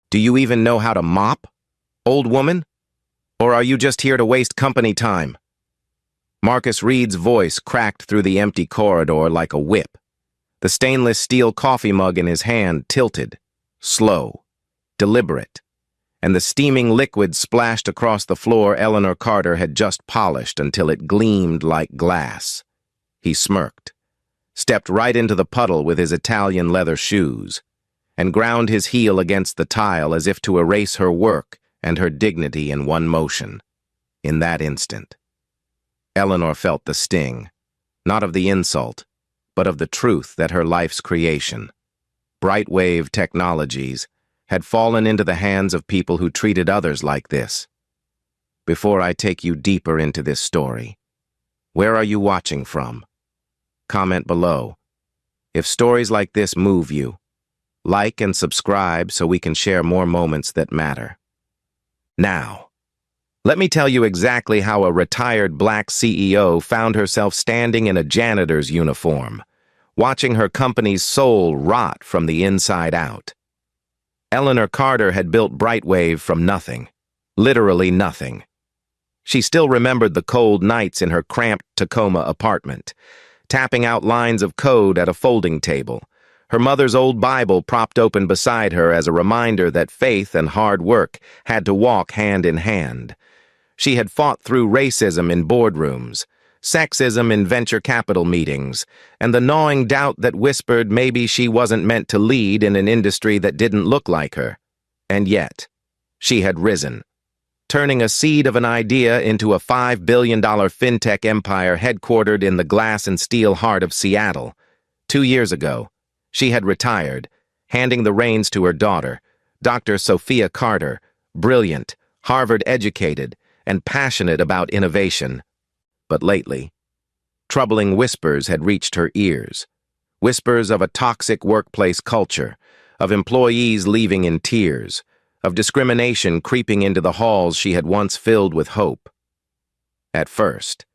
Do you even know how to mop, old woman? Or are you just here to waste company time? Marcus Reed's voice cracked through the empty corridor like a whip. The stainless steel coffee mug in his hand tilted, slow, deliberate, and the steaming liquid splashed across the floor Eleanor Carter had just polished until it gleamed like glass. He smirked, stepped right into the puddle with his Italian leather shoes, and ground his heel against the tile as if to erase her work and her dignity in one motion. In that instant, Eleanor felt the sting, not of the insult, but of the truth that her life's creation, Brightwave Technologies, had fallen into the hands of people who treated others like this. Before I take you deeper into this story, where are you watching from? Comment below. If stories like this move you, like and subscribe so we can share more moments that matter. Now, let me tell you exactly how a retired black CEO found herself standing in a janitor's uniform, watching her company's soul rot from the inside out. Eleanor Carter had built Brightwave from nothing, literally nothing. She still remembered the cold nights in her cramped Tacoma apartment, tapping out lines of code at a folding table, her mother's old Bible propped open beside her as a reminder that faith and hard work had to walk hand in hand. She had fought through racism in boardrooms, sexism in venture capital meetings, and the gnawing doubt that whispered maybe she wasn't meant to lead in an industry that didn't look like her. And yet, she had risen, turning a seed of an idea into a $5 billion fintech empire headquartered in the glass and steel heart of Seattle. 2 years ago, she had retired, handing the reins to her daughter, Dr. Sophia Carter, brilliant, Harvard-educated, and passionate about innovation. But lately, troubling whispers had reached her ears. Whispers of a toxic workplace culture, of employees leaving in tears, of discrimination creeping into the halls she had once filled with hope. At first,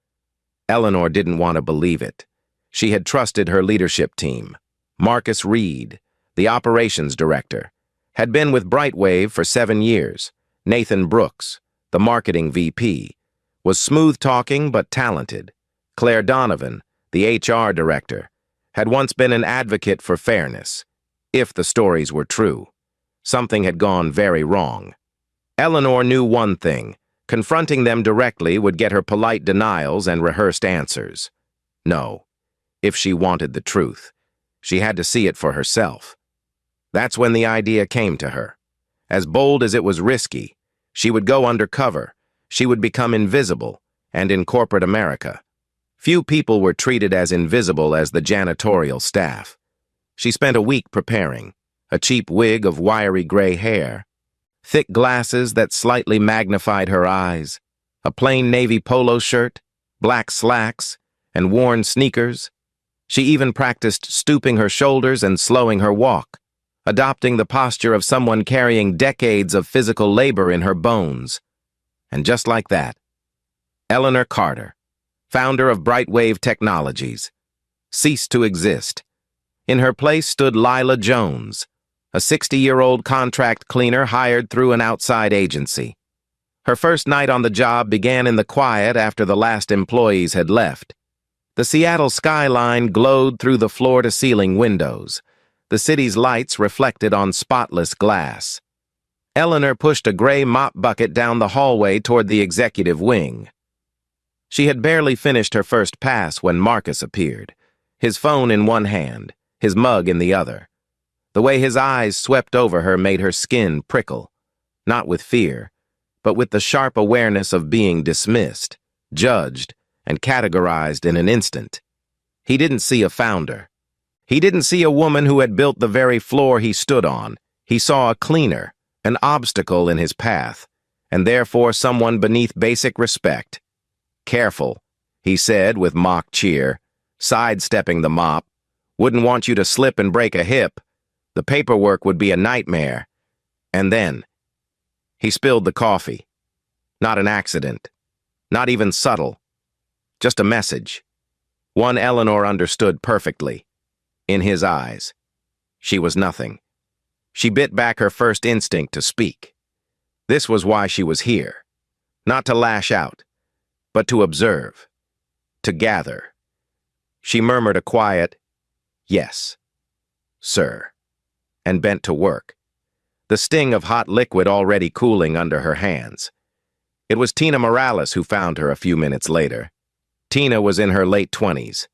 Eleanor didn't want to believe it. She had trusted her leadership team. Marcus Reed, the operations director, had been with Brightwave for 7 years. Nathan Brooks, the marketing VP, was smooth-talking but talented. Claire Donovan, the HR director, had once been an advocate for fairness. If the stories were true, something had gone very wrong. Eleanor knew one thing: confronting them directly would get her polite denials and rehearsed answers. No, if she wanted the truth, she had to see it for herself. That's when the idea came to her. As bold as it was risky, she would go undercover. She would become invisible, and in corporate America, few people were treated as invisible as the janitorial staff. She spent a week preparing: a cheap wig of wiry gray hair, thick glasses that slightly magnified her eyes, a plain navy polo shirt, black slacks, and worn sneakers. She even practiced stooping her shoulders and slowing her walk, adopting the posture of someone carrying decades of physical labor in her bones. And just like that, Eleanor Carter, founder of Brightwave Technologies, ceased to exist. In her place stood Lila Jones, a 60-year-old contract cleaner hired through an outside agency. Her first night on the job began in the quiet after the last employees had left. The Seattle skyline glowed through the floor-to-ceiling windows. The city's lights reflected on spotless glass. Eleanor pushed a gray mop bucket down the hallway toward the executive wing. She had barely finished her first pass when Marcus appeared, his phone in one hand, his mug in the other. The way his eyes swept over her made her skin prickle, not with fear, but with the sharp awareness of being dismissed, judged, and categorized in an instant. He didn't see a founder. He didn't see a woman who had built the very floor he stood on. He saw a cleaner, an obstacle in his path, and therefore someone beneath basic respect. "Careful," he said with mock cheer, sidestepping the mop. "Wouldn't want you to slip and break a hip. The paperwork would be a nightmare." And then, he spilled the coffee. Not an accident. Not even subtle. Just a message. One Eleanor understood perfectly. In his eyes, she was nothing. She bit back her first instinct to speak. This was why she was here. Not to lash out, but to observe, to gather. She murmured a quiet, "Yes, sir," and bent to work, the sting of hot liquid already cooling under her hands. It was Tina Morales who found her a few minutes later. Tina was in her late 20s,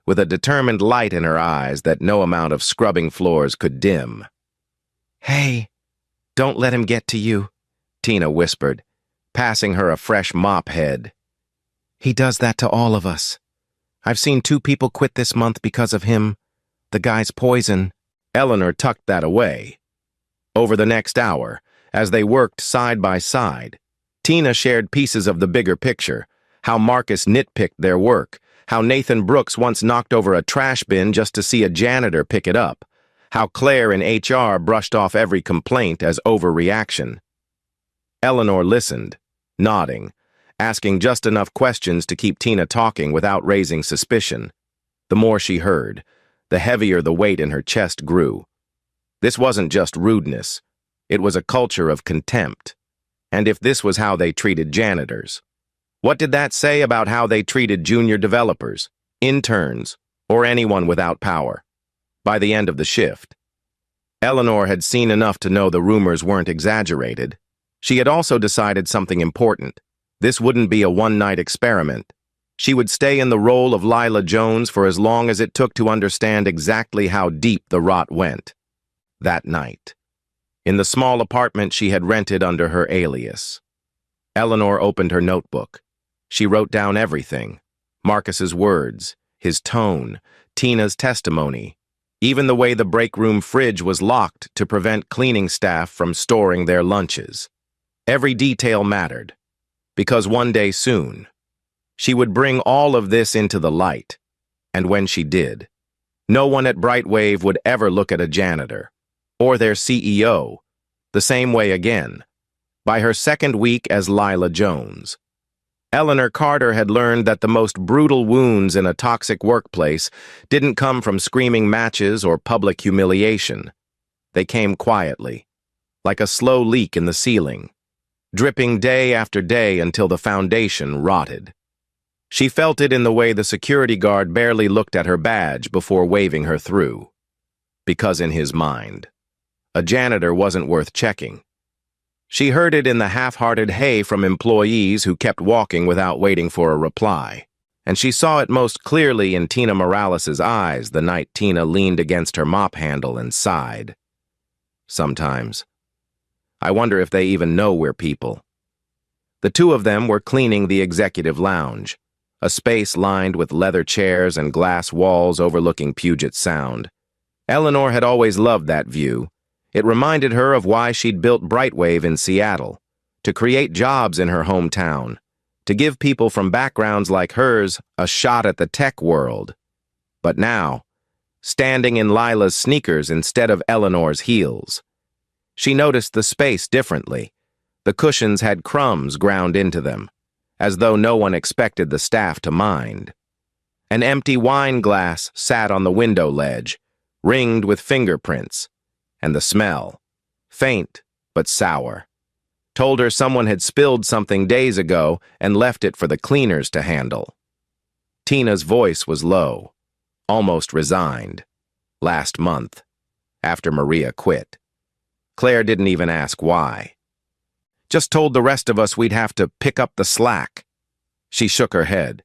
with a determined light in her eyes that no amount of scrubbing floors could dim. "Hey, don't let him get to you," Tina whispered, passing her a fresh mop head. "He does that to all of us. I've seen 2 people quit this month because of him. The guy's poison." Eleanor tucked that away. Over the next hour, as they worked side by side, Tina shared pieces of the bigger picture, how Marcus nitpicked their work, how Nathan Brooks once knocked over a trash bin just to see a janitor pick it up, how Claire in HR brushed off every complaint as overreaction. Eleanor listened, nodding, asking just enough questions to keep Tina talking without raising suspicion. The more she heard, the heavier the weight in her chest grew. This wasn't just rudeness. It was a culture of contempt. And if this was how they treated janitors, what did that say about how they treated junior developers, interns, or anyone without power? By the end of the shift, Eleanor had seen enough to know the rumors weren't exaggerated. She had also decided something important. This wouldn't be a one-night experiment. She would stay in the role of Lila Jones for as long as it took to understand exactly how deep the rot went. That night, in the small apartment she had rented under her alias, Eleanor opened her notebook. She wrote down everything: Marcus's words, his tone, Tina's testimony, even the way the break room fridge was locked to prevent cleaning staff from storing their lunches. Every detail mattered, because one day soon, she would bring all of this into the light, and when she did, no one at Brightwave would ever look at a janitor, or their CEO, the same way again. By her second week as Lila Jones, Eleanor Carter had learned that the most brutal wounds in a toxic workplace didn't come from screaming matches or public humiliation. They came quietly, like a slow leak in the ceiling, dripping day after day until the foundation rotted. She felt it in the way the security guard barely looked at her badge before waving her through. Because in his mind, a janitor wasn't worth checking. She heard it in the half-hearted hey from employees who kept walking without waiting for a reply. And she saw it most clearly in Tina Morales' eyes the night Tina leaned against her mop handle and sighed. Sometimes, I wonder if they even know we're people. The 2 of them were cleaning the executive lounge, a space lined with leather chairs and glass walls overlooking Puget Sound. Eleanor had always loved that view. It reminded her of why she'd built Brightwave in Seattle, to create jobs in her hometown, to give people from backgrounds like hers a shot at the tech world. But now, standing in Lila's sneakers instead of Eleanor's heels, she noticed the space differently. The cushions had crumbs ground into them, as though no one expected the staff to mind. An empty wine glass sat on the window ledge, ringed with fingerprints, and the smell, faint but sour, told her someone had spilled something days ago and left it for the cleaners to handle. Tina's voice was low, almost resigned. Last month, after Maria quit. Claire didn't even ask why. Just told the rest of us we'd have to pick up the slack. She shook her head.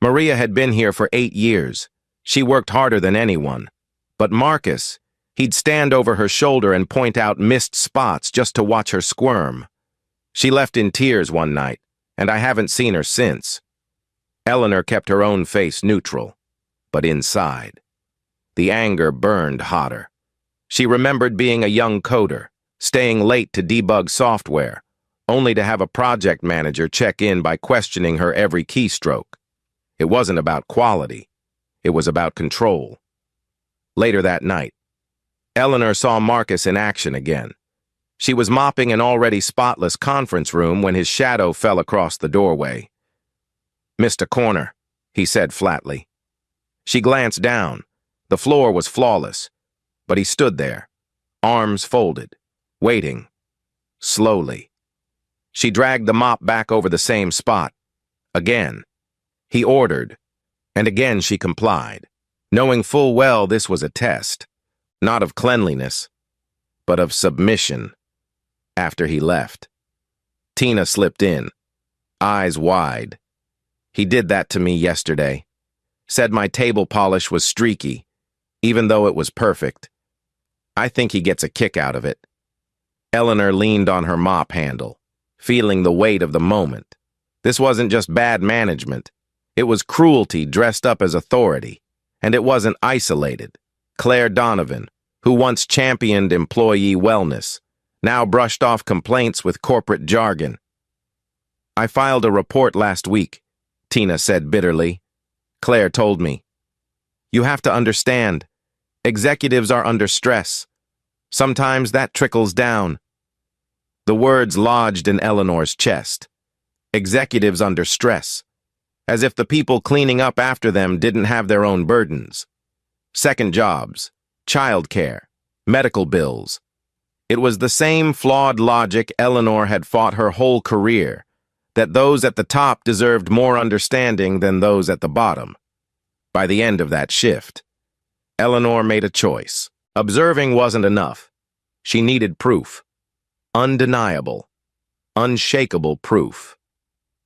Maria had been here for 8 years. She worked harder than anyone. But Marcus, he'd stand over her shoulder and point out missed spots just to watch her squirm. She left in tears one night, and I haven't seen her since. Eleanor kept her own face neutral, but inside, the anger burned hotter. She remembered being a young coder, staying late to debug software, only to have a project manager check in by questioning her every keystroke. It wasn't about quality. It was about control. Later that night, Eleanor saw Marcus in action again. She was mopping an already spotless conference room when his shadow fell across the doorway. "Missed a corner," he said flatly. She glanced down. The floor was flawless, but he stood there, arms folded, waiting, slowly. She dragged the mop back over the same spot. Again. He ordered, and again she complied, knowing full well this was a test, not of cleanliness, but of submission. After he left, Tina slipped in, eyes wide. He did that to me yesterday. Said my table polish was streaky, even though it was perfect. I think he gets a kick out of it. Eleanor leaned on her mop handle, feeling the weight of the moment. This wasn't just bad management. It was cruelty dressed up as authority. And it wasn't isolated. Claire Donovan, who once championed employee wellness, now brushed off complaints with corporate jargon. I filed a report last week, Tina said bitterly. Claire told me. You have to understand, executives are under stress. Sometimes that trickles down. The words lodged in Eleanor's chest. Executives under stress. As if the people cleaning up after them didn't have their own burdens. Second jobs, childcare, medical bills. It was the same flawed logic Eleanor had fought her whole career, that those at the top deserved more understanding than those at the bottom. By the end of that shift, Eleanor made a choice. Observing wasn't enough. She needed proof. Undeniable, unshakable proof.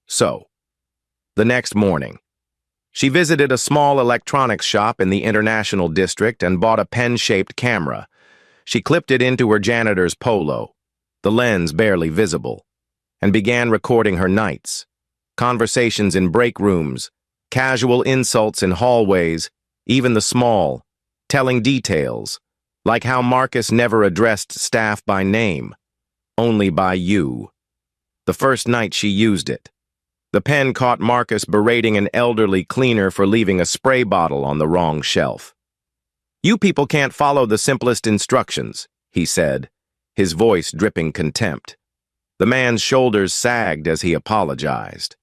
So, the next morning, she visited a small electronics shop in the International District and bought a pen-shaped camera. She clipped it into her janitor's polo, the lens barely visible, and began recording her nights, conversations in break rooms, casual insults in hallways, even the small, telling details, like how Marcus never addressed staff by name, only by you. The first night she used it, the pen caught Marcus berating an elderly cleaner for leaving a spray bottle on the wrong shelf. You people can't follow the simplest instructions, he said, his voice dripping contempt. The man's shoulders sagged as he apologized.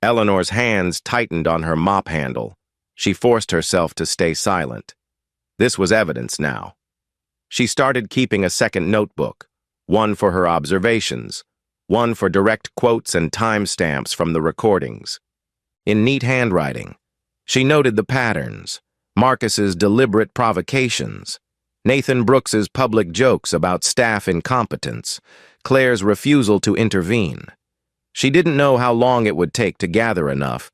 Eleanor's hands tightened on her mop handle. She forced herself to stay silent. This was evidence now. She started keeping a second notebook, one for her observations, one for direct quotes and timestamps from the recordings. In neat handwriting, she noted the patterns, Marcus's deliberate provocations, Nathan Brooks's public jokes about staff incompetence, Claire's refusal to intervene. She didn't know how long it would take to gather enough,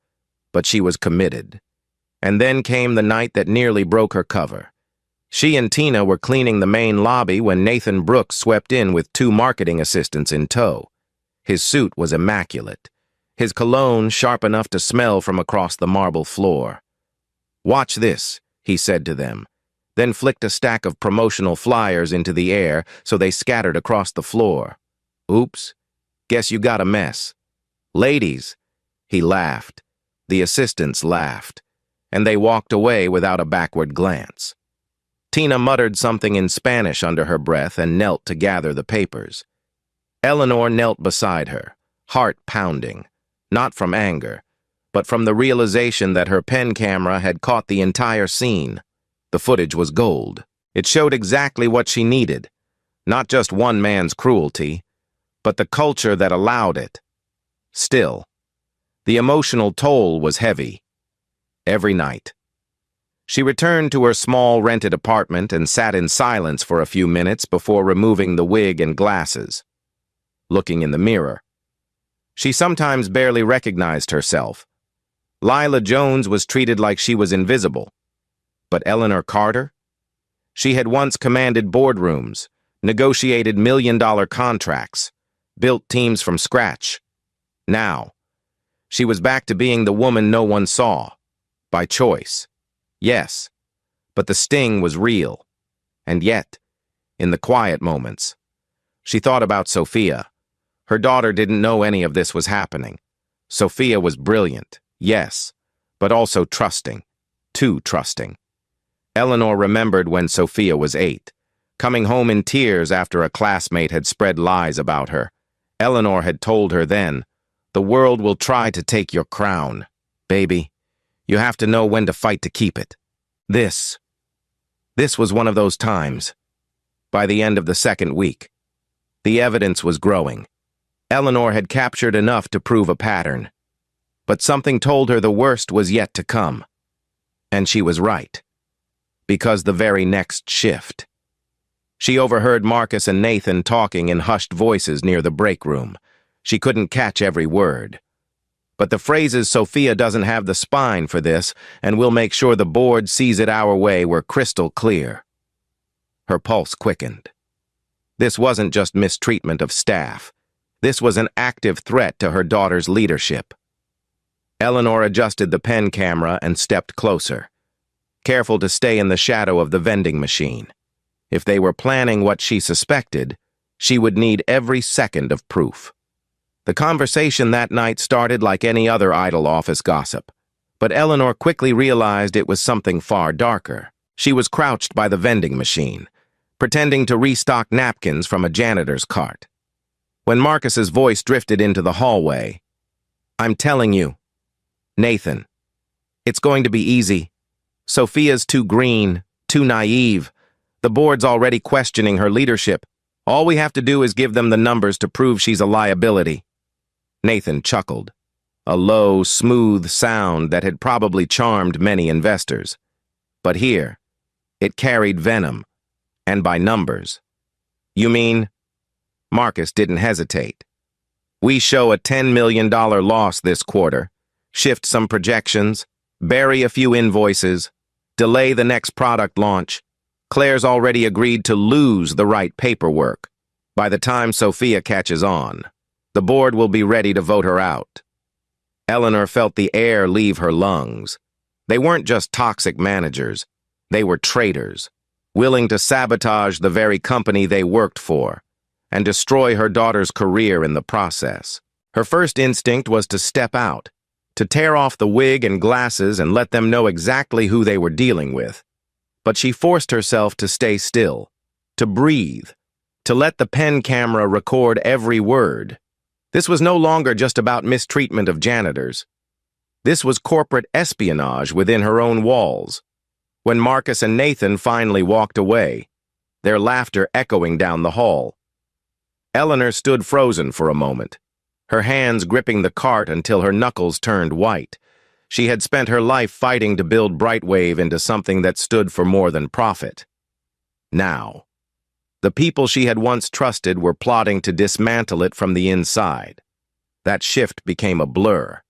but she was committed. And then came the night that nearly broke her cover. She and Tina were cleaning the main lobby when Nathan Brooks swept in with 2 marketing assistants in tow. His suit was immaculate, his cologne sharp enough to smell from across the marble floor. Watch this, he said to them, then flicked a stack of promotional flyers into the air so they scattered across the floor. Oops, guess you got a mess. Ladies, he laughed. The assistants laughed, and they walked away without a backward glance. Tina muttered something in Spanish under her breath and knelt to gather the papers. Eleanor knelt beside her, heart pounding, not from anger, but from the realization that her pen camera had caught the entire scene. The footage was gold. It showed exactly what she needed, not just one man's cruelty, but the culture that allowed it. Still, the emotional toll was heavy. Every night. She returned to her small rented apartment and sat in silence for a few minutes before removing the wig and glasses. Looking in the mirror. She sometimes barely recognized herself. Lila Jones was treated like she was invisible. But Eleanor Carter? She had once commanded boardrooms, negotiated million-dollar contracts, built teams from scratch. Now, she was back to being the woman no one saw. By choice. Yes, but the sting was real. And yet, in the quiet moments, she thought about Sophia. Her daughter didn't know any of this was happening. Sophia was brilliant, yes, but also trusting, too trusting. Eleanor remembered when Sophia was 8, coming home in tears after a classmate had spread lies about her. Eleanor had told her then, "The world will try to take your crown. Baby, you have to know when to fight to keep it." This was one of those times. by the end of the second week. The evidence was growing. Eleanor had captured enough to prove a pattern. But something told her the worst was yet to come. And she was right. Because the very next shift. She overheard Marcus and Nathan talking in hushed voices near the break room. She couldn't catch every word. But the phrases "Sophia doesn't have the spine for this, and we'll make sure the board sees it our way" were crystal clear. Her pulse quickened. This wasn't just mistreatment of staff. This was an active threat to her daughter's leadership. Eleanor adjusted the pen camera and stepped closer, careful to stay in the shadow of the vending machine. If they were planning what she suspected, she would need every second of proof. The conversation that night started like any other idle office gossip, but Eleanor quickly realized it was something far darker. She was crouched by the vending machine, pretending to restock napkins from a janitor's cart. When Marcus's voice drifted into the hallway, "I'm telling you, Nathan, it's going to be easy. Sophia's too green, too naive. The board's already questioning her leadership. All we have to do is give them the numbers to prove she's a liability." Nathan chuckled, a low, smooth sound that had probably charmed many investors. But here, it carried venom, and by numbers. "You mean?" Marcus didn't hesitate. "We show a $10 million loss this quarter, shift some projections, bury a few invoices, delay the next product launch. Claire's already agreed to lose the right paperwork. By the time Sophia catches on, the board will be ready to vote her out." Eleanor felt the air leave her lungs. They weren't just toxic managers. They were traitors, willing to sabotage the very company they worked for and destroy her daughter's career in the process. Her first instinct was to step out, to tear off the wig and glasses and let them know exactly who they were dealing with. But she forced herself to stay still, to breathe, to let the pen camera record every word. This was no longer just about mistreatment of janitors. This was corporate espionage within her own walls. When Marcus and Nathan finally walked away, their laughter echoing down the hall, Eleanor stood frozen for a moment, her hands gripping the cart until her knuckles turned white. She had spent her life fighting to build Brightwave into something that stood for more than profit. Now, the people she had once trusted were plotting to dismantle it from the inside. That shift became a blur.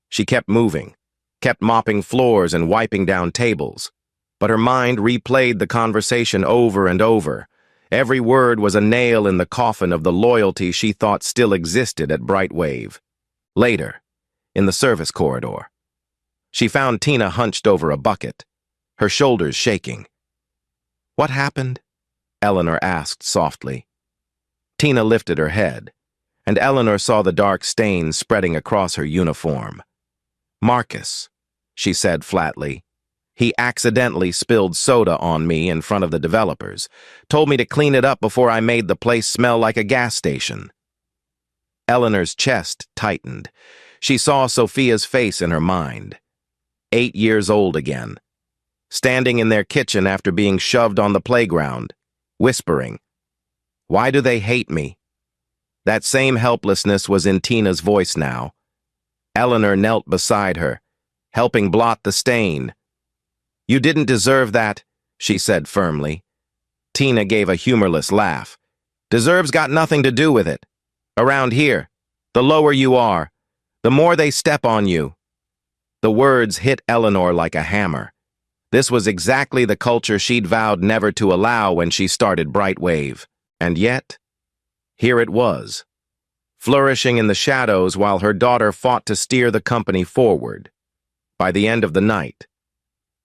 She kept moving, kept mopping floors and wiping down tables. But her mind replayed the conversation over and over. Every word was a nail in the coffin of the loyalty she thought still existed at Brightwave. Later, in the service corridor, she found Tina hunched over a bucket, her shoulders shaking. "What happened?" Eleanor asked softly. Tina lifted her head, and Eleanor saw the dark stains spreading across her uniform. "Marcus," she said flatly. "He accidentally spilled soda on me in front of the developers, told me to clean it up before I made the place smell like a gas station." Eleanor's chest tightened. She saw Sophia's face in her mind. 8 years old again, standing in their kitchen after being shoved on the playground, whispering, "Why do they hate me?" That same helplessness was in Tina's voice now. Eleanor knelt beside her, helping blot the stain. "You didn't deserve that," she said firmly. Tina gave a humorless laugh. "Deserve's got nothing to do with it. Around here, the lower you are, the more they step on you." The words hit Eleanor like a hammer. This was exactly the culture she'd vowed never to allow when she started Brightwave. And yet, here it was, flourishing in the shadows while her daughter fought to steer the company forward. By the end of the night,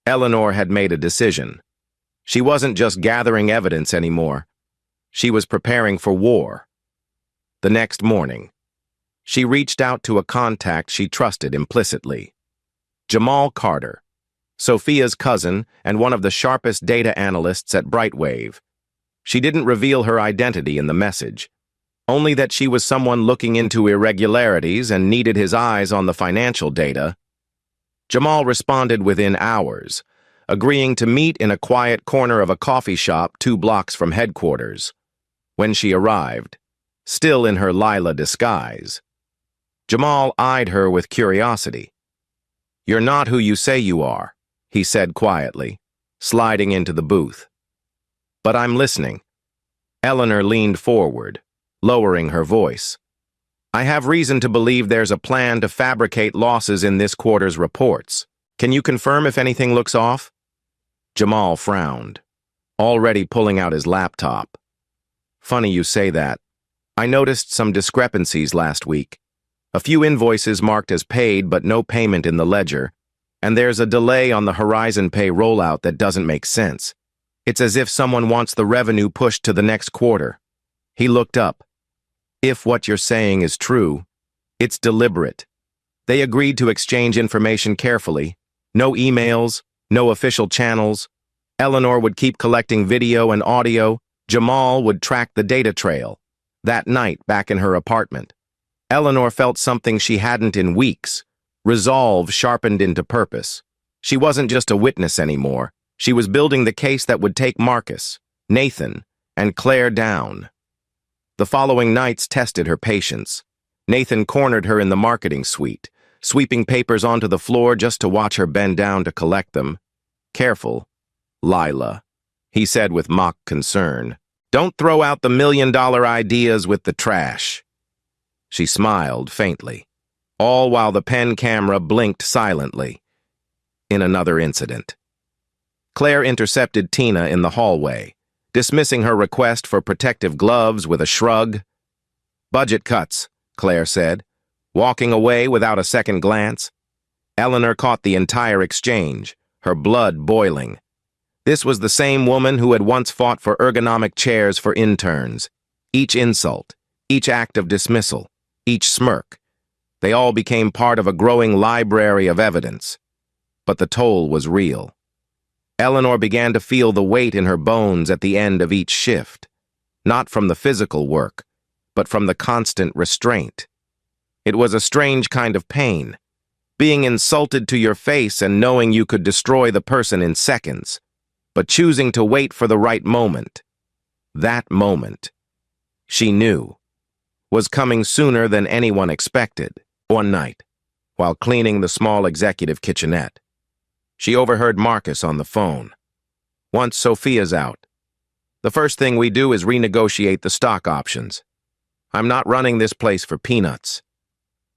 Eleanor had made a decision. She wasn't just gathering evidence anymore. She was preparing for war. The next morning, she reached out to a contact she trusted implicitly. Jamal Carter, Sophia's cousin and one of the sharpest data analysts at Brightwave. She didn't reveal her identity in the message, only that she was someone looking into irregularities and needed his eyes on the financial data. Jamal responded within hours, agreeing to meet in a quiet corner of a coffee shop 2 blocks from headquarters. When she arrived, still in her Lila disguise, Jamal eyed her with curiosity. "You're not who you say you are," he said quietly, sliding into the booth. "But I'm listening." Eleanor leaned forward, lowering her voice. "I have reason to believe there's a plan to fabricate losses in this quarter's reports. Can you confirm if anything looks off?" Jamal frowned, already pulling out his laptop. "Funny you say that. I noticed some discrepancies last week. A few invoices marked as paid but no payment in the ledger, and there's a delay on the Horizon Pay rollout that doesn't make sense. It's as if someone wants the revenue pushed to the next quarter." He looked up. "If what you're saying is true, it's deliberate. They agreed to exchange information carefully. No emails, no official channels. Eleanor would keep collecting video and audio. Jamal would track the data trail. That night, back in her apartment, Eleanor felt something she hadn't in weeks, resolve sharpened into purpose. She wasn't just a witness anymore. She was building the case that would take Marcus, Nathan, and Claire down. The following nights tested her patience. Nathan cornered her in the marketing suite, sweeping papers onto the floor just to watch her bend down to collect them. "Careful, Lila," he said with mock concern. "Don't throw out the million-dollar ideas with the trash." She smiled faintly, all while the pen camera blinked silently. In another incident, Claire intercepted Tina in the hallway, dismissing her request for protective gloves with a shrug. "Budget cuts," Claire said, walking away without a second glance. Eleanor caught the entire exchange, her blood boiling. This was the same woman who had once fought for ergonomic chairs for interns. Each insult, each act of dismissal, each smirk, they all became part of a growing library of evidence. But the toll was real. Eleanor began to feel the weight in her bones at the end of each shift, not from the physical work, but from the constant restraint. It was a strange kind of pain, being insulted to your face and knowing you could destroy the person in seconds, but choosing to wait for the right moment. That moment, she knew, was coming sooner than anyone expected. One night, while cleaning the small executive kitchenette, she overheard Marcus on the phone. "Once Sophia's out, the first thing we do is renegotiate the stock options. I'm not running this place for peanuts."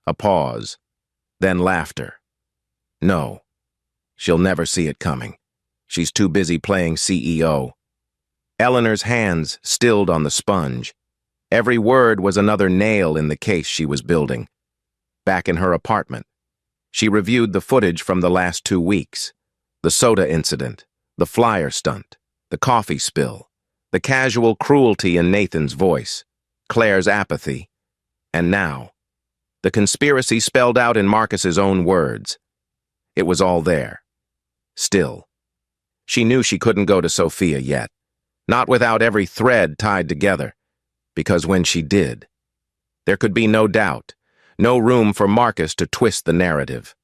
A pause, then laughter. "No, she'll never see it coming. She's too busy playing CEO." Eleanor's hands stilled on the sponge. Every word was another nail in the case she was building. Back in her apartment, she reviewed the footage from the last 2 weeks. The soda incident, the flyer stunt, the coffee spill, the casual cruelty in Nathan's voice, Claire's apathy, and now, the conspiracy spelled out in Marcus's own words. It was all there. Still, she knew she couldn't go to Sophia yet, not without every thread tied together, because when she did, there could be no doubt, no room for Marcus to twist the narrative.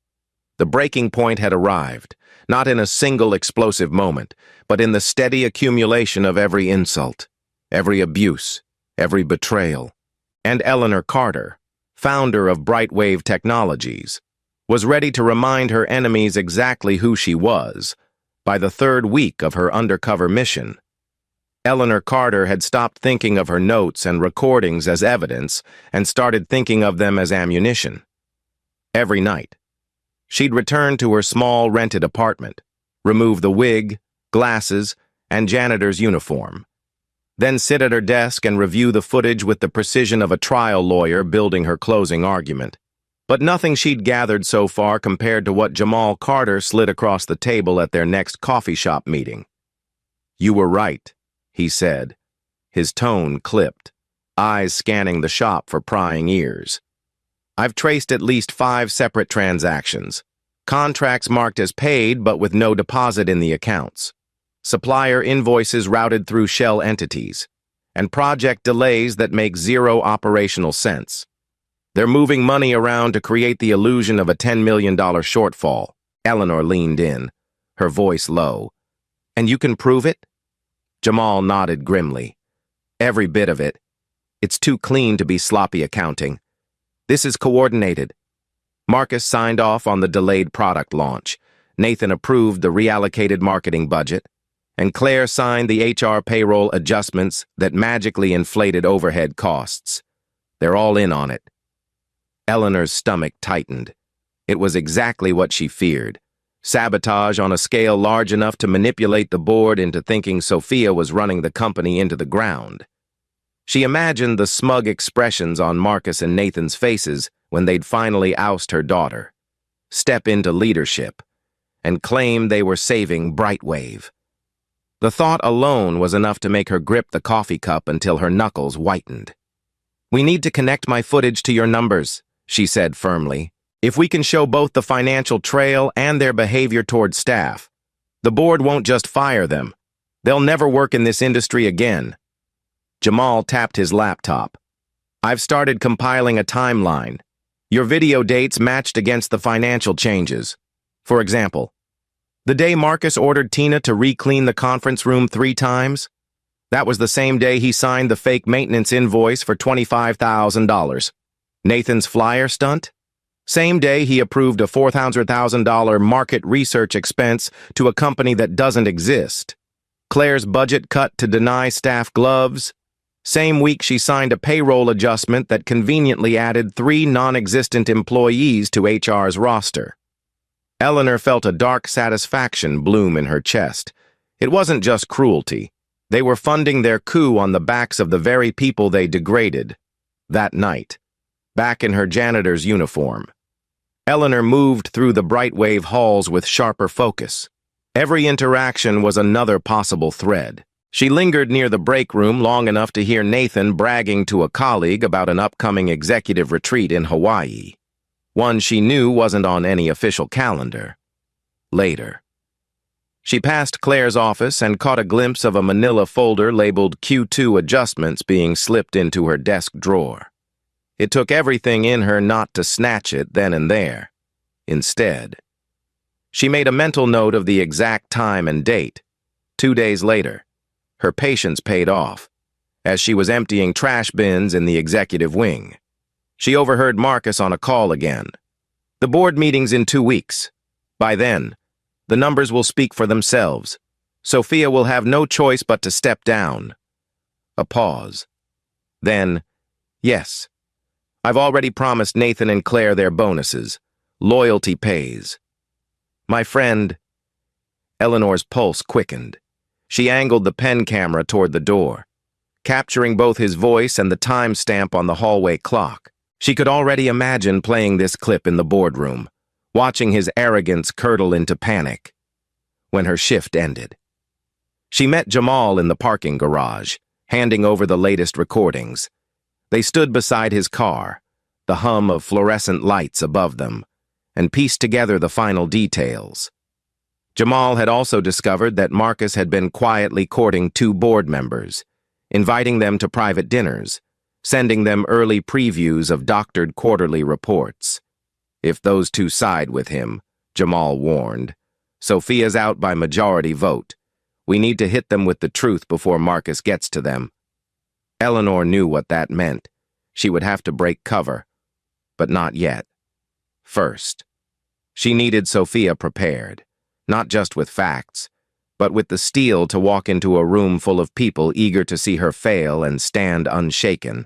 The breaking point had arrived, not in a single explosive moment, but in the steady accumulation of every insult, every abuse, every betrayal. And Eleanor Carter, founder of Brightwave Technologies, was ready to remind her enemies exactly who she was by the 3rd week of her undercover mission. Eleanor Carter had stopped thinking of her notes and recordings as evidence and started thinking of them as ammunition. Every night, she'd return to her small rented apartment, remove the wig, glasses, and janitor's uniform, then sit at her desk and review the footage with the precision of a trial lawyer building her closing argument. But nothing she'd gathered so far compared to what Jamal Carter slid across the table at their next coffee shop meeting. "You were right," he said, his tone clipped, eyes scanning the shop for prying ears. "I've traced at least 5 separate transactions. Contracts marked as paid but with no deposit in the accounts. Supplier invoices routed through shell entities, and project delays that make zero operational sense. They're moving money around to create the illusion of a $10 million shortfall." Eleanor leaned in, her voice low. "And you can prove it?" Jamal nodded grimly. "Every bit of it. It's too clean to be sloppy accounting. This is coordinated." Marcus signed off on the delayed product launch. Nathan approved the reallocated marketing budget, and Claire signed the HR payroll adjustments that magically inflated overhead costs. They're all in on it. Eleanor's stomach tightened. It was exactly what she feared. Sabotage on a scale large enough to manipulate the board into thinking Sophia was running the company into the ground. She imagined the smug expressions on Marcus and Nathan's faces when they'd finally oust her daughter, step into leadership, and claim they were saving Brightwave. The thought alone was enough to make her grip the coffee cup until her knuckles whitened. "We need to connect my footage to your numbers," she said firmly. "If we can show both the financial trail and their behavior toward staff, the board won't just fire them. They'll never work in this industry again." Jamal tapped his laptop. "I've started compiling a timeline. Your video dates matched against the financial changes. For example, the day Marcus ordered Tina to re-clean the conference room 3 times, that was the same day he signed the fake maintenance invoice for $25,000. Nathan's flyer stunt? Same day he approved a $400,000 market research expense to a company that doesn't exist. Claire's budget cut to deny staff gloves? Same week she signed a payroll adjustment that conveniently added 3 non-existent employees to HR's roster. Eleanor felt a dark satisfaction bloom in her chest. It wasn't just cruelty. They were funding their coup on the backs of the very people they degraded. That night, back in her janitor's uniform, Eleanor moved through the Brightwave halls with sharper focus. Every interaction was another possible thread. She lingered near the break room long enough to hear Nathan bragging to a colleague about an upcoming executive retreat in Hawaii. One she knew wasn't on any official calendar. Later, she passed Claire's office and caught a glimpse of a manila folder labeled Q2 adjustments being slipped into her desk drawer. It took everything in her not to snatch it then and there. Instead, she made a mental note of the exact time and date. 2 days later, her patience paid off, as she was emptying trash bins in the executive wing. She overheard Marcus on a call again. "The board meeting's in 2 weeks. By then, the numbers will speak for themselves. Sophia will have no choice but to step down." A pause. Then, "Yes. I've already promised Nathan and Claire their bonuses. Loyalty pays." "My friend..." Eleanor's pulse quickened. She angled the pen camera toward the door, capturing both his voice and the timestamp on the hallway clock. She could already imagine playing this clip in the boardroom, watching his arrogance curdle into panic. When her shift ended, she met Jamal in the parking garage, handing over the latest recordings. They stood beside his car, the hum of fluorescent lights above them, and pieced together the final details. Jamal had also discovered that Marcus had been quietly courting 2 board members, inviting them to private dinners, sending them early previews of doctored quarterly reports. If those 2 side with him, Jamal warned, Sophia's out by majority vote. We need to hit them with the truth before Marcus gets to them. Eleanor knew what that meant. She would have to break cover, but not yet. First, she needed Sophia prepared, not just with facts, but with the steel to walk into a room full of people eager to see her fail and stand unshaken.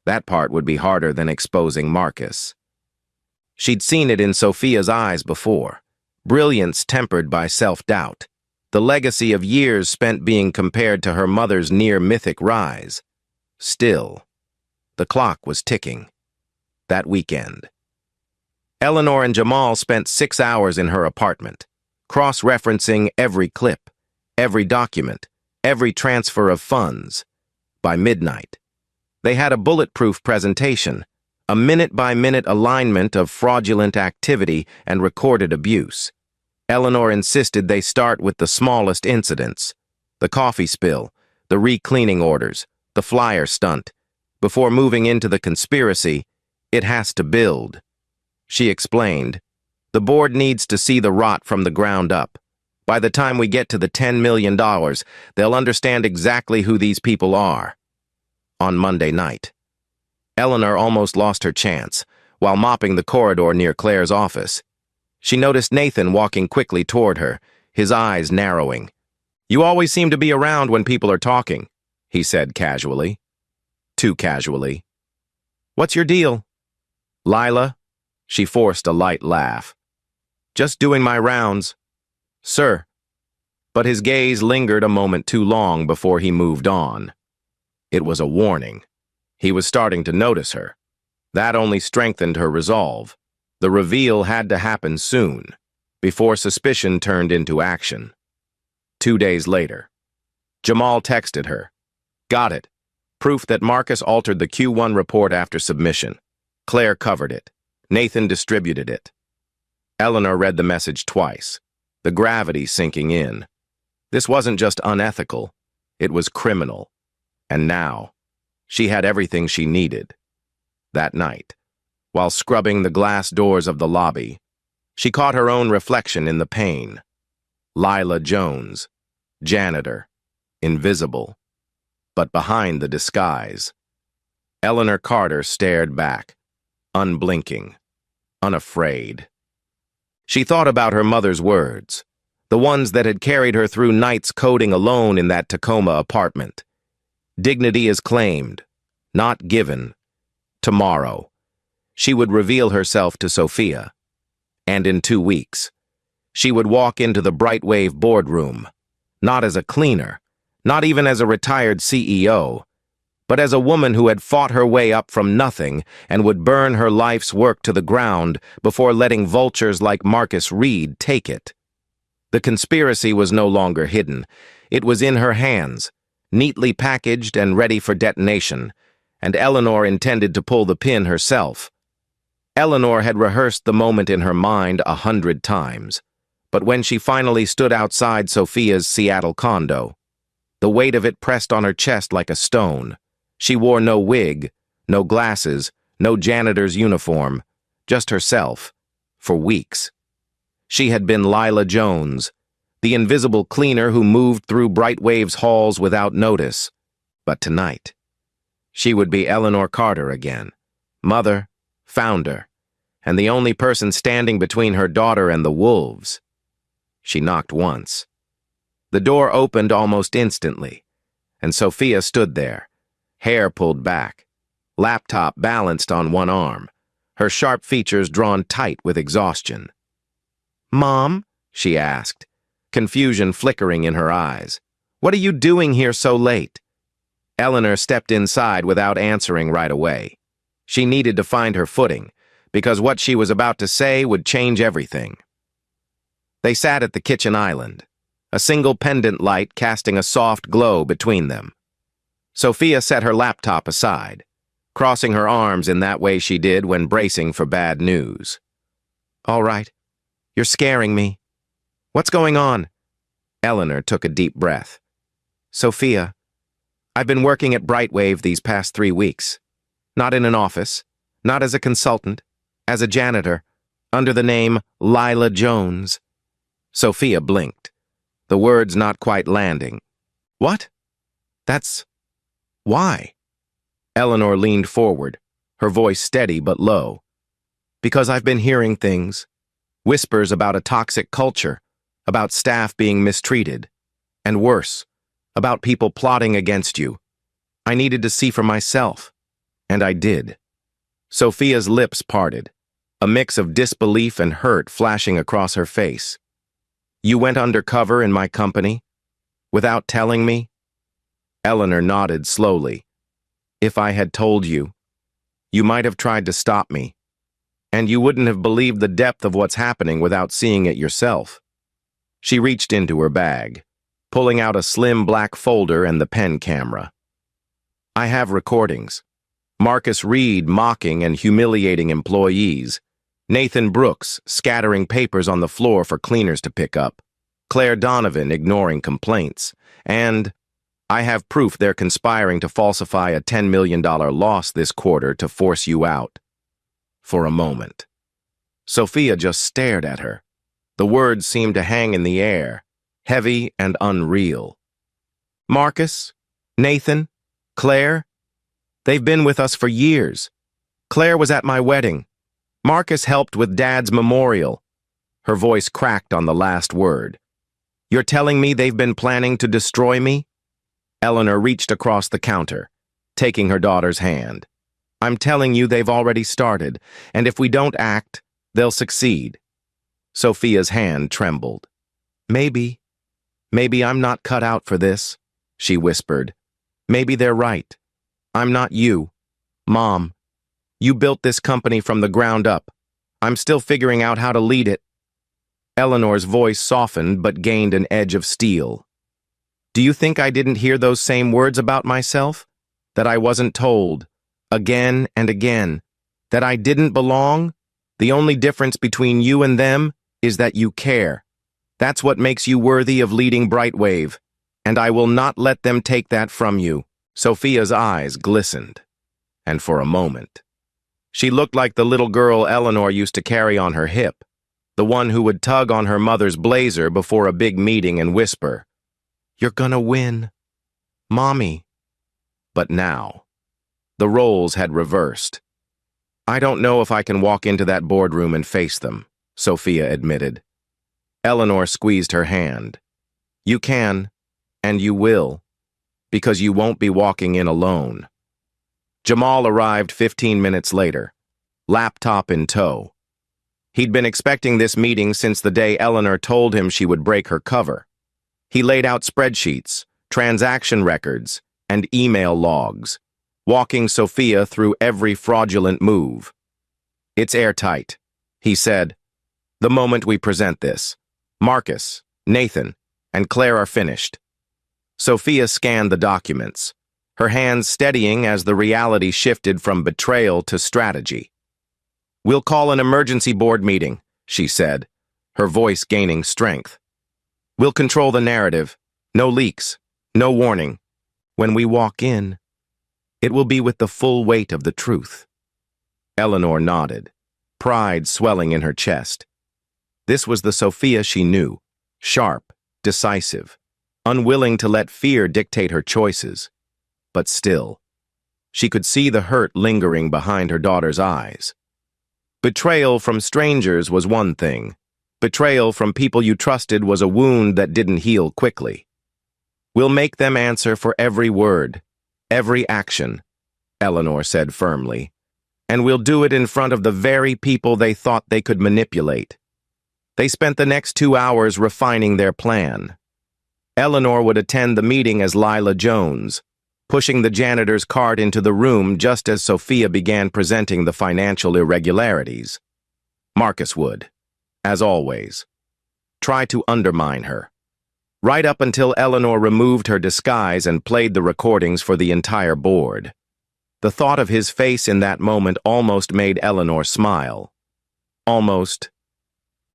That part would be harder than exposing Marcus. She'd seen it in Sophia's eyes before, brilliance tempered by self-doubt, the legacy of years spent being compared to her mother's near-mythic rise. Still, the clock was ticking. That weekend, Eleanor and Jamal spent 6 hours in her apartment, cross-referencing every clip, every document, every transfer of funds. By midnight, they had a bulletproof presentation, a minute-by-minute alignment of fraudulent activity and recorded abuse. Eleanor insisted they start with the smallest incidents, the coffee spill, the re-cleaning orders, the flyer stunt. Before moving into the conspiracy, it has to build. She explained, the board needs to see the rot from the ground up. By the time we get to the $10 million, they'll understand exactly who these people are. On Monday night, Eleanor almost lost her chance while mopping the corridor near Claire's office. She noticed Nathan walking quickly toward her, his eyes narrowing. "You always seem to be around when people are talking," he said casually. Too casually. "What's your deal?" "Lila?" She forced a light laugh. "Just doing my rounds." "Sir." But his gaze lingered a moment too long before he moved on. It was a warning. He was starting to notice her. That only strengthened her resolve. The reveal had to happen soon, before suspicion turned into action. 2 days later, Jamal texted her. "Got it. Proof that Marcus altered the Q1 report after submission. Claire covered it. Nathan distributed it." Eleanor read the message twice, the gravity sinking in. This wasn't just unethical, it was criminal. And now, she had everything she needed. That night, while scrubbing the glass doors of the lobby, she caught her own reflection in the pane. Lila Jones, janitor, invisible, but behind the disguise. Eleanor Carter stared back, unblinking, unafraid. She thought about her mother's words, the ones that had carried her through nights coding alone in that Tacoma apartment. Dignity is claimed, not given. Tomorrow, she would reveal herself to Sophia. And in 2 weeks, she would walk into the Brightwave boardroom, not as a cleaner, not even as a retired CEO, but as a woman who had fought her way up from nothing and would burn her life's work to the ground before letting vultures like Marcus Reed take it. The conspiracy was no longer hidden. It was in her hands, neatly packaged and ready for detonation, and Eleanor intended to pull the pin herself. Eleanor had rehearsed the moment in her mind 100 times, but when she finally stood outside Sophia's Seattle condo, the weight of it pressed on her chest like a stone. She wore no wig, no glasses, no janitor's uniform, just herself, for weeks. She had been Lila Jones, the invisible cleaner who moved through Brightwave's halls without notice. But tonight, she would be Eleanor Carter again, mother, founder, and the only person standing between her daughter and the wolves. She knocked once. The door opened almost instantly, and Sophia stood there, hair pulled back, laptop balanced on one arm, her sharp features drawn tight with exhaustion. "Mom?" she asked, confusion flickering in her eyes. "What are you doing here so late?" Eleanor stepped inside without answering right away. She needed to find her footing, because what she was about to say would change everything. They sat at the kitchen island, a single pendant light casting a soft glow between them. Sophia set her laptop aside, crossing her arms in that way she did when bracing for bad news. "All right. You're scaring me. What's going on?" Eleanor took a deep breath. "Sophia, I've been working at Brightwave these past 3 weeks. Not in an office, not as a consultant, as a janitor, under the name Lila Jones." Sophia blinked, the words not quite landing. "What? Why?" Eleanor leaned forward, her voice steady but low. "Because I've been hearing things. Whispers about a toxic culture, about staff being mistreated, and worse, about people plotting against you. I needed to see for myself, and I did." Sophia's lips parted, a mix of disbelief and hurt flashing across her face. "You went undercover in my company? Without telling me?" Eleanor nodded slowly. "If I had told you, you might have tried to stop me, and you wouldn't have believed the depth of what's happening without seeing it yourself." She reached into her bag, pulling out a slim black folder and the pen camera. "I have recordings. Marcus Reed mocking and humiliating employees. Nathan Brooks scattering papers on the floor for cleaners to pick up. Claire Donovan ignoring complaints. And I have proof they're conspiring to falsify a $10 million loss this quarter to force you out." For a moment, Sophia just stared at her. The words seemed to hang in the air, heavy and unreal. Marcus, Nathan, Claire, they've been with us for years. Claire was at my wedding. Marcus helped with Dad's memorial. Her voice cracked on the last word. You're telling me they've been planning to destroy me? Eleanor reached across the counter, taking her daughter's hand. I'm telling you they've already started, and if we don't act, they'll succeed. Sophia's hand trembled. Maybe I'm not cut out for this, she whispered. Maybe they're right. I'm not you. Mom, you built this company from the ground up. I'm still figuring out how to lead it. Eleanor's voice softened but gained an edge of steel. Do you think I didn't hear those same words about myself? That I wasn't told, again and again, that I didn't belong? The only difference between you and them is that you care. That's what makes you worthy of leading Brightwave, and I will not let them take that from you. Sophia's eyes glistened, and for a moment, she looked like the little girl Eleanor used to carry on her hip, the one who would tug on her mother's blazer before a big meeting and whisper, "You're gonna win, Mommy." But now, the roles had reversed. I don't know if I can walk into that boardroom and face them, Sophia admitted. Eleanor squeezed her hand. You can, and you will, because you won't be walking in alone. Jamal arrived 15 minutes later, laptop in tow. He'd been expecting this meeting since the day Eleanor told him she would break her cover. He laid out spreadsheets, transaction records, and email logs, walking Sophia through every fraudulent move. It's airtight, he said. The moment we present this, Marcus, Nathan, and Claire are finished. Sophia scanned the documents, her hands steadying as the reality shifted from betrayal to strategy. We'll call an emergency board meeting, she said, her voice gaining strength. We'll control the narrative. No leaks, no warning. When we walk in, it will be with the full weight of the truth. Eleanor nodded, pride swelling in her chest. This was the Sophia she knew, sharp, decisive, unwilling to let fear dictate her choices. But still, she could see the hurt lingering behind her daughter's eyes. Betrayal from strangers was one thing. Betrayal from people you trusted was a wound that didn't heal quickly. We'll make them answer for every word, every action, Eleanor said firmly. And we'll do it in front of the very people they thought they could manipulate. They spent the next 2 hours refining their plan. Eleanor would attend the meeting as Lila Jones, pushing the janitor's cart into the room just as Sophia began presenting the financial irregularities. Marcus would, as always, try to undermine her, right up until Eleanor removed her disguise and played the recordings for the entire board. The thought of his face in that moment almost made Eleanor smile. Almost.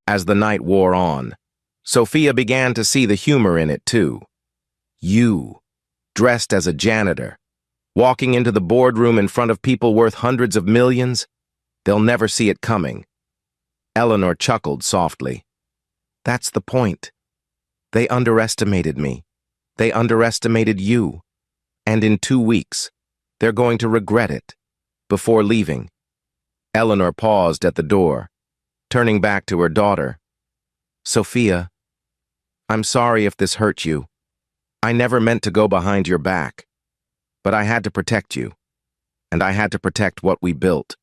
As the night wore on, Sophia began to see the humor in it too. You, dressed as a janitor, walking into the boardroom in front of people worth hundreds of millions, they'll never see it coming. Eleanor chuckled softly. That's the point. They underestimated me. They underestimated you. And in 2 weeks, they're going to regret it. Before leaving, Eleanor paused at the door, turning back to her daughter. Sophia, I'm sorry if this hurt you. I never meant to go behind your back. But I had to protect you. And I had to protect what we built.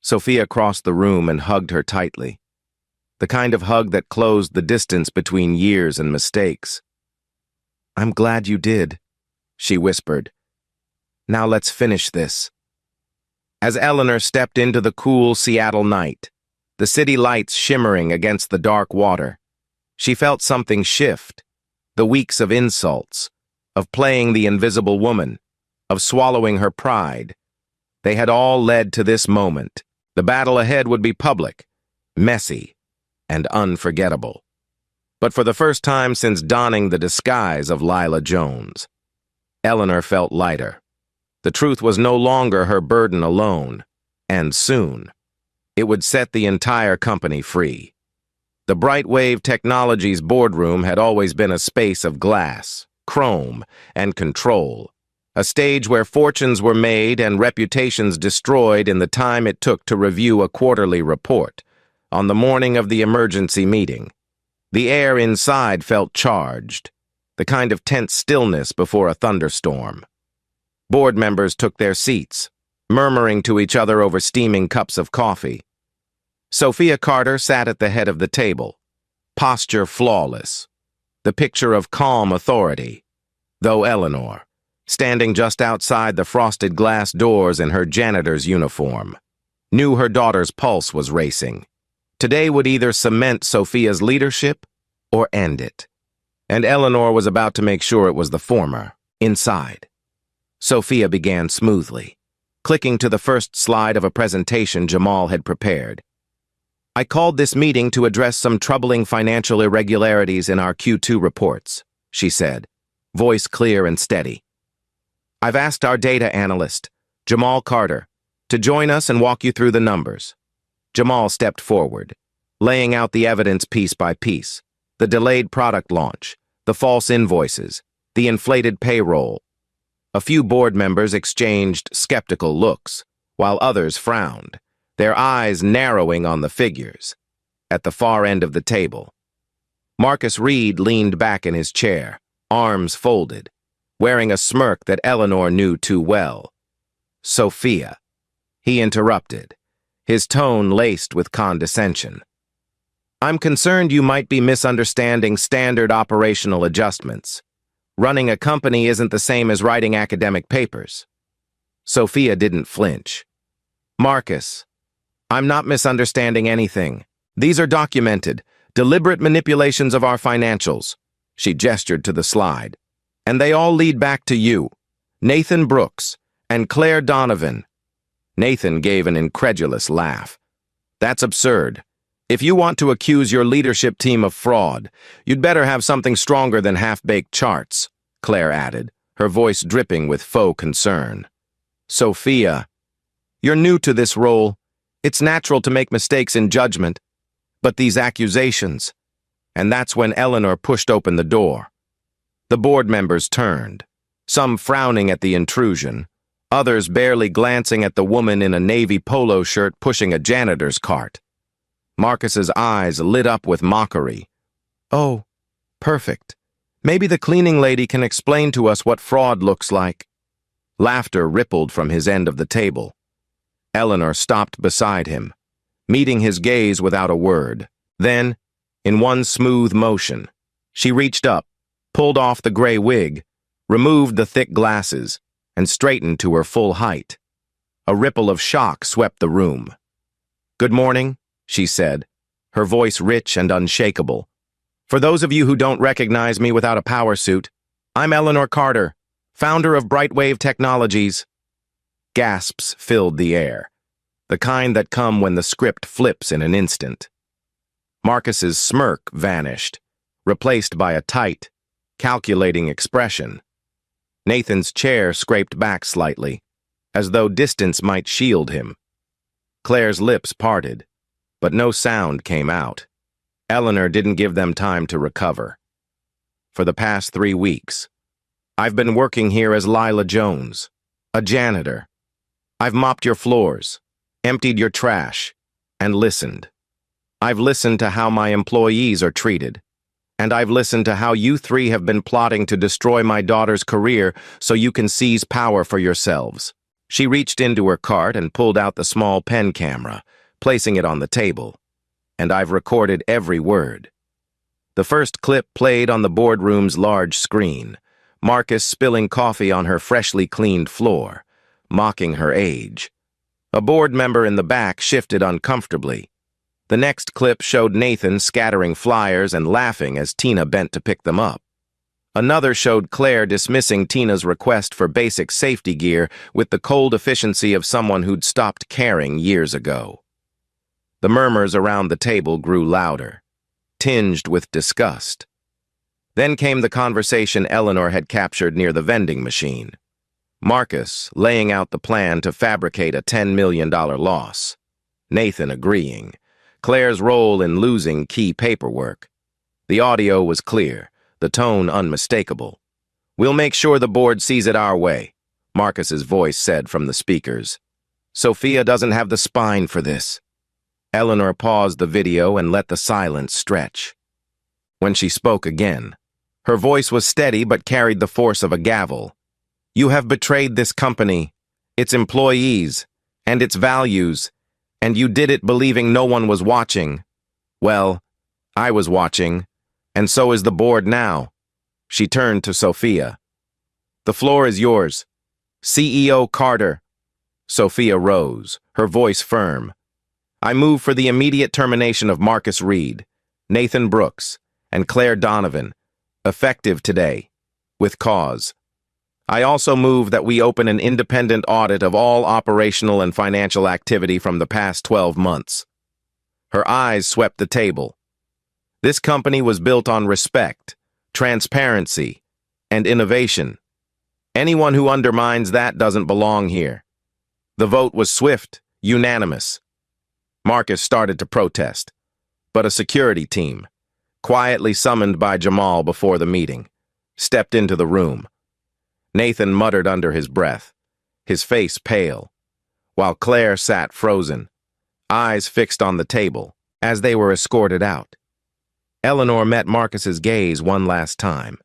Sophia crossed the room and hugged her tightly. The kind of hug that closed the distance between years and mistakes. I'm glad you did, she whispered. Now let's finish this. As Eleanor stepped into the cool Seattle night, the city lights shimmering against the dark water, she felt something shift. The weeks of insults, of playing the invisible woman, of swallowing her pride. They had all led to this moment. The battle ahead would be public, messy, and unforgettable. But for the first time since donning the disguise of Lila Jones, Eleanor felt lighter. The truth was no longer her burden alone, and soon, it would set the entire company free. The Brightwave Technologies boardroom had always been a space of glass, chrome, and control, a stage where fortunes were made and reputations destroyed in the time it took to review a quarterly report. On the morning of the emergency meeting, the air inside felt charged, the kind of tense stillness before a thunderstorm. Board members took their seats, murmuring to each other over steaming cups of coffee. Sophia Carter sat at the head of the table, posture flawless, the picture of calm authority, though Eleanor, standing just outside the frosted glass doors in her janitor's uniform, knew her daughter's pulse was racing. Today would either cement Sophia's leadership or end it. And Eleanor was about to make sure it was the former. Inside, Sophia began smoothly, clicking to the first slide of a presentation Jamal had prepared. I called this meeting to address some troubling financial irregularities in our Q2 reports, she said, voice clear and steady. I've asked our data analyst, Jamal Carter, to join us and walk you through the numbers. Jamal stepped forward, laying out the evidence piece by piece, the delayed product launch, the false invoices, the inflated payroll. A few board members exchanged skeptical looks, while others frowned, their eyes narrowing on the figures. At the far end of the table, Marcus Reed leaned back in his chair, arms folded, wearing a smirk that Eleanor knew too well. Sophia, he interrupted, his tone laced with condescension. I'm concerned you might be misunderstanding standard operational adjustments. Running a company isn't the same as writing academic papers. Sophia didn't flinch. Marcus, I'm not misunderstanding anything. These are documented, deliberate manipulations of our financials. She gestured to the slide. And they all lead back to you, Nathan Brooks, and Claire Donovan. Nathan gave an incredulous laugh. That's absurd. If you want to accuse your leadership team of fraud, you'd better have something stronger than half-baked charts, Claire added, her voice dripping with faux concern. Sophia, you're new to this role. It's natural to make mistakes in judgment, but these accusations. And that's when Eleanor pushed open the door. The board members turned, some frowning at the intrusion, others barely glancing at the woman in a navy polo shirt pushing a janitor's cart. Marcus's eyes lit up with mockery. Oh, perfect. Maybe the cleaning lady can explain to us what fraud looks like. Laughter rippled from his end of the table. Eleanor stopped beside him, meeting his gaze without a word. Then, in one smooth motion, she reached up, pulled off the gray wig, removed the thick glasses, and straightened to her full height. A ripple of shock swept the room. Good morning, she said, her voice rich and unshakable. For those of you who don't recognize me without a power suit, I'm Eleanor Carter, founder of Brightwave Technologies. Gasps filled the air, the kind that come when the script flips in an instant. Marcus's smirk vanished, replaced by a tight, calculating expression. Nathan's chair scraped back slightly, as though distance might shield him. Claire's lips parted, but no sound came out. Eleanor didn't give them time to recover. For the past 3 weeks, I've been working here as Lila Jones, a janitor. I've mopped your floors, emptied your trash, and listened. I've listened to how my employees are treated, and I've listened to how you 3 have been plotting to destroy my daughter's career so you can seize power for yourselves. She reached into her cart and pulled out the small pen camera, placing it on the table, and I've recorded every word. The first clip played on the boardroom's large screen, Marcus spilling coffee on her freshly cleaned floor, mocking her age. A board member in the back shifted uncomfortably. The next clip showed Nathan scattering flyers and laughing as Tina bent to pick them up. Another showed Claire dismissing Tina's request for basic safety gear with the cold efficiency of someone who'd stopped caring years ago. The murmurs around the table grew louder, tinged with disgust. Then came the conversation Eleanor had captured near the vending machine. Marcus laying out the plan to fabricate a $10 million loss. Nathan agreeing, Claire's role in losing key paperwork. The audio was clear, the tone unmistakable. "We'll make sure the board sees it our way," Marcus's voice said from the speakers. "Sophia doesn't have the spine for this." Eleanor paused the video and let the silence stretch. When she spoke again, her voice was steady but carried the force of a gavel. "You have betrayed this company, its employees, and its values, and you did it believing no one was watching. Well, I was watching, and so is the board now." She turned to Sophia. "The floor is yours. CEO Carter." Sophia rose, her voice firm. "I move for the immediate termination of Marcus Reed, Nathan Brooks, and Claire Donovan, effective today, with cause. I also move that we open an independent audit of all operational and financial activity from the past 12 months. Her eyes swept the table. This company was built on respect, transparency, and innovation. Anyone who undermines that doesn't belong here. The vote was swift, unanimous. Marcus started to protest, but a security team, quietly summoned by Jamal before the meeting, stepped into the room. Nathan muttered under his breath, his face pale, while Claire sat frozen, eyes fixed on the table, as they were escorted out. Eleanor met Marcus's gaze one last time.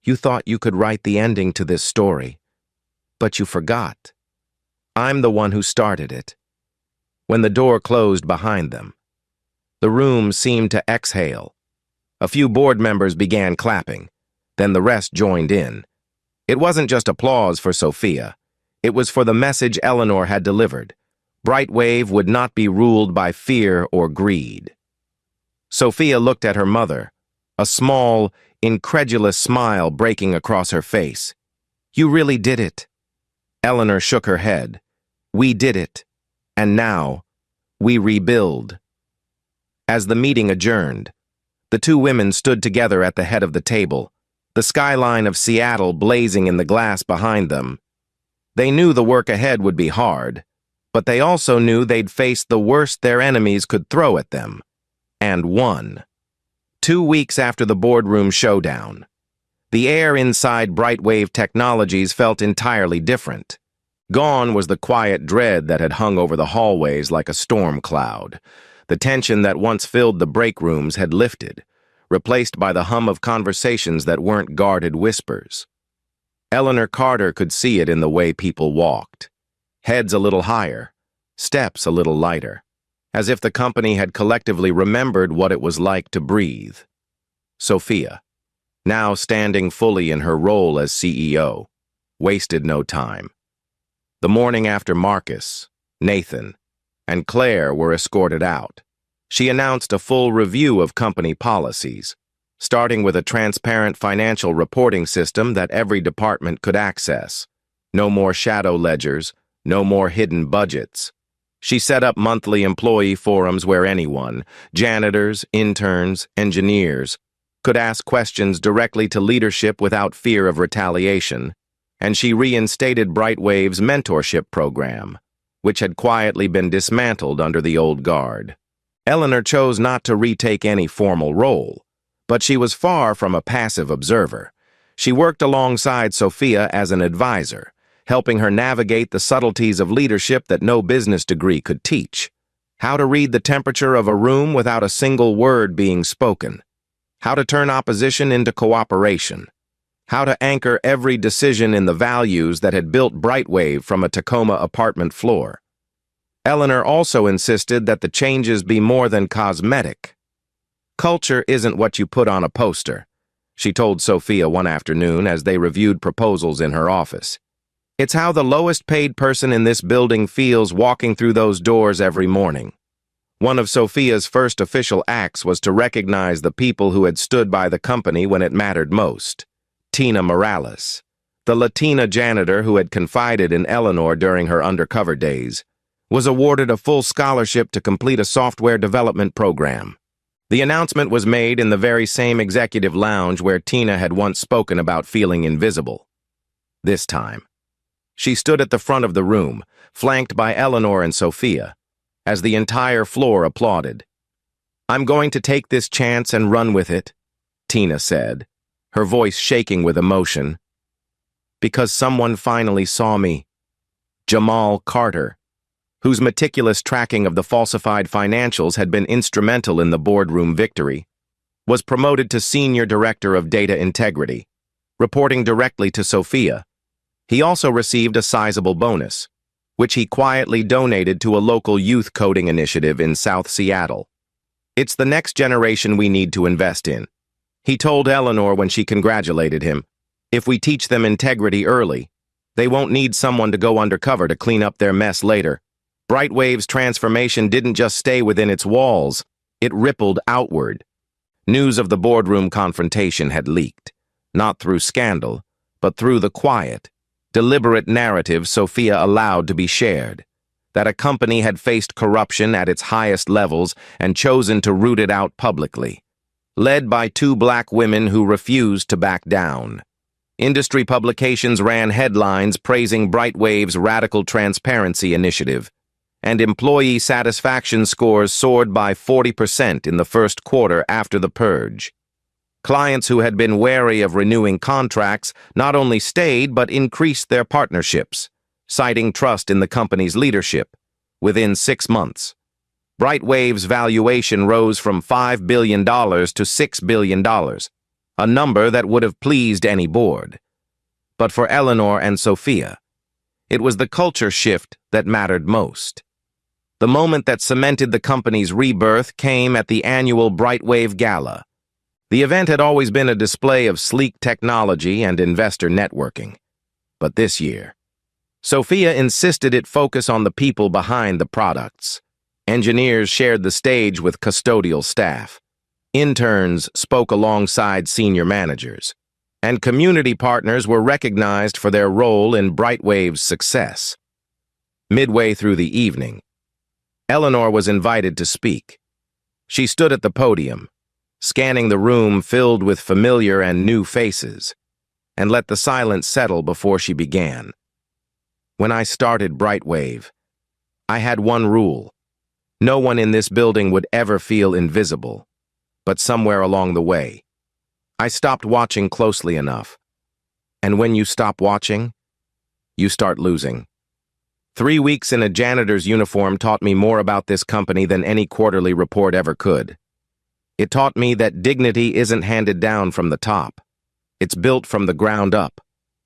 "You thought you could write the ending to this story, but you forgot. I'm the one who started it." When the door closed behind them, the room seemed to exhale. A few board members began clapping, then the rest joined in. It wasn't just applause for Sophia. It was for the message Eleanor had delivered. Brightwave would not be ruled by fear or greed. Sophia looked at her mother, a small, incredulous smile breaking across her face. "You really did it." Eleanor shook her head. "We did it. And now, we rebuild." As the meeting adjourned, the two women stood together at the head of the table, the skyline of Seattle blazing in the glass behind them. They knew the work ahead would be hard, but they also knew they'd faced the worst their enemies could throw at them, and won. 2 weeks after the boardroom showdown, the air inside Brightwave Technologies felt entirely different. Gone was the quiet dread that had hung over the hallways like a storm cloud. The tension that once filled the break rooms had lifted, replaced by the hum of conversations that weren't guarded whispers. Eleanor Carter could see it in the way people walked. Heads a little higher, steps a little lighter, as if the company had collectively remembered what it was like to breathe. Sophia, now standing fully in her role as CEO, wasted no time. The morning after Marcus, Nathan, and Claire were escorted out, she announced a full review of company policies, starting with a transparent financial reporting system that every department could access. No more shadow ledgers, no more hidden budgets. She set up monthly employee forums where anyone, janitors, interns, engineers, could ask questions directly to leadership without fear of retaliation, and she reinstated Brightwave's mentorship program, which had quietly been dismantled under the old guard. Eleanor chose not to retake any formal role, but she was far from a passive observer. She worked alongside Sophia as an advisor, helping her navigate the subtleties of leadership that no business degree could teach. How to read the temperature of a room without a single word being spoken. How to turn opposition into cooperation. How to anchor every decision in the values that had built Brightwave from a Tacoma apartment floor. Eleanor also insisted that the changes be more than cosmetic. "Culture isn't what you put on a poster," she told Sophia one afternoon as they reviewed proposals in her office. "It's how the lowest paid person in this building feels walking through those doors every morning." One of Sophia's first official acts was to recognize the people who had stood by the company when it mattered most. Tina Morales, the Latina janitor who had confided in Eleanor during her undercover days, was awarded a full scholarship to complete a software development program. The announcement was made in the very same executive lounge where Tina had once spoken about feeling invisible. This time, she stood at the front of the room, flanked by Eleanor and Sophia, as the entire floor applauded. "I'm going to take this chance and run with it," Tina said, her voice shaking with emotion. "Because someone finally saw me." Jamal Carter, whose meticulous tracking of the falsified financials had been instrumental in the boardroom victory, was promoted to Senior Director of Data Integrity, reporting directly to Sophia. He also received a sizable bonus, which he quietly donated to a local youth coding initiative in South Seattle. "It's the next generation we need to invest in," he told Eleanor when she congratulated him. "If we teach them integrity early, they won't need someone to go undercover to clean up their mess later." Brightwave's transformation didn't just stay within its walls, it rippled outward. News of the boardroom confrontation had leaked, not through scandal, but through the quiet, deliberate narrative Sophia allowed to be shared, that a company had faced corruption at its highest levels and chosen to root it out publicly, led by two black women who refused to back down. Industry publications ran headlines praising Brightwave's radical transparency initiative, and employee satisfaction scores soared by 40% in the first quarter after the purge. Clients who had been wary of renewing contracts not only stayed but increased their partnerships, citing trust in the company's leadership. Within 6 months, Brightwave's valuation rose from $5 billion to $6 billion, a number that would have pleased any board. But for Eleanor and Sophia, it was the culture shift that mattered most. The moment that cemented the company's rebirth came at the annual Brightwave Gala. The event had always been a display of sleek technology and investor networking. But this year, Sophia insisted it focus on the people behind the products. Engineers shared the stage with custodial staff. Interns spoke alongside senior managers. And community partners were recognized for their role in Brightwave's success. Midway through the evening, Eleanor was invited to speak. She stood at the podium, scanning the room filled with familiar and new faces, and let the silence settle before she began. "When I started Brightwave, I had one rule. No one in this building would ever feel invisible. But somewhere along the way, I stopped watching closely enough. And when you stop watching, you start losing. 3 weeks in a janitor's uniform taught me more about this company than any quarterly report ever could. It taught me that dignity isn't handed down from the top. It's built from the ground up,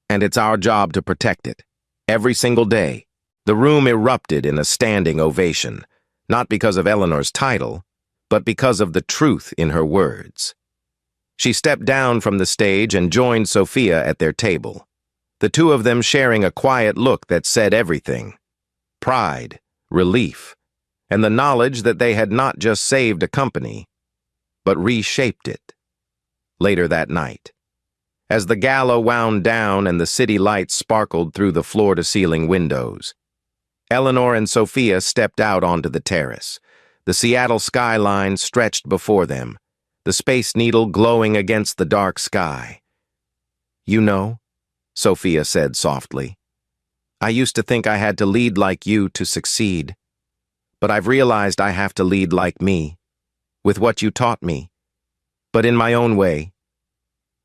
and it's our job to protect it. Every single day." The room erupted in a standing ovation, not because of Eleanor's title, but because of the truth in her words. She stepped down from the stage and joined Sophia at their table, the two of them sharing a quiet look that said everything: pride, relief, and the knowledge that they had not just saved a company, but reshaped it. Later that night, as the gala wound down and the city lights sparkled through the floor-to-ceiling windows, Eleanor and Sophia stepped out onto the terrace. The Seattle skyline stretched before them, the Space Needle glowing against the dark sky. "You know," Sophia said softly, "I used to think I had to lead like you to succeed. But I've realized I have to lead like me, with what you taught me, but in my own way."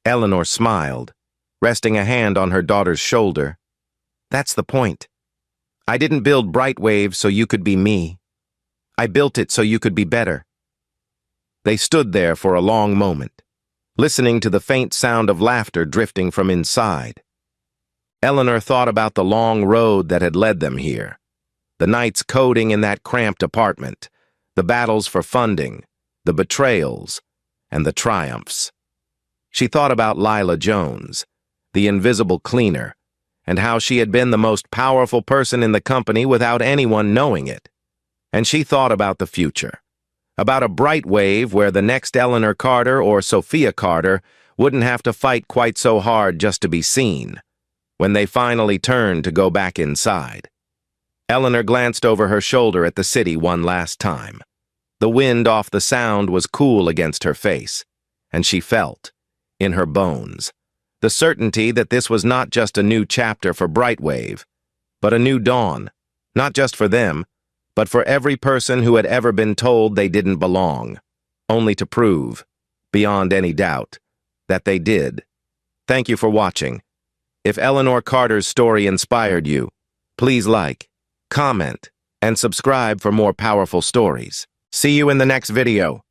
Eleanor smiled, resting a hand on her daughter's shoulder. "That's the point. I didn't build Brightwave so you could be me. I built it so you could be better." They stood there for a long moment, listening to the faint sound of laughter drifting from inside. Eleanor thought about the long road that had led them here, the nights coding in that cramped apartment, the battles for funding, the betrayals, and the triumphs. She thought about Lila Jones, the invisible cleaner, and how she had been the most powerful person in the company without anyone knowing it. And she thought about the future, about a Brightwave where the next Eleanor Carter or Sophia Carter wouldn't have to fight quite so hard just to be seen, when they finally turned to go back inside. Eleanor glanced over her shoulder at the city one last time. The wind off the sound was cool against her face, and she felt, in her bones, the certainty that this was not just a new chapter for Brightwave, but a new dawn, not just for them, but for every person who had ever been told they didn't belong, only to prove, beyond any doubt, that they did. Thank you for watching. If Eleanor Carter's story inspired you, please like, comment, and subscribe for more powerful stories. See you in the next video.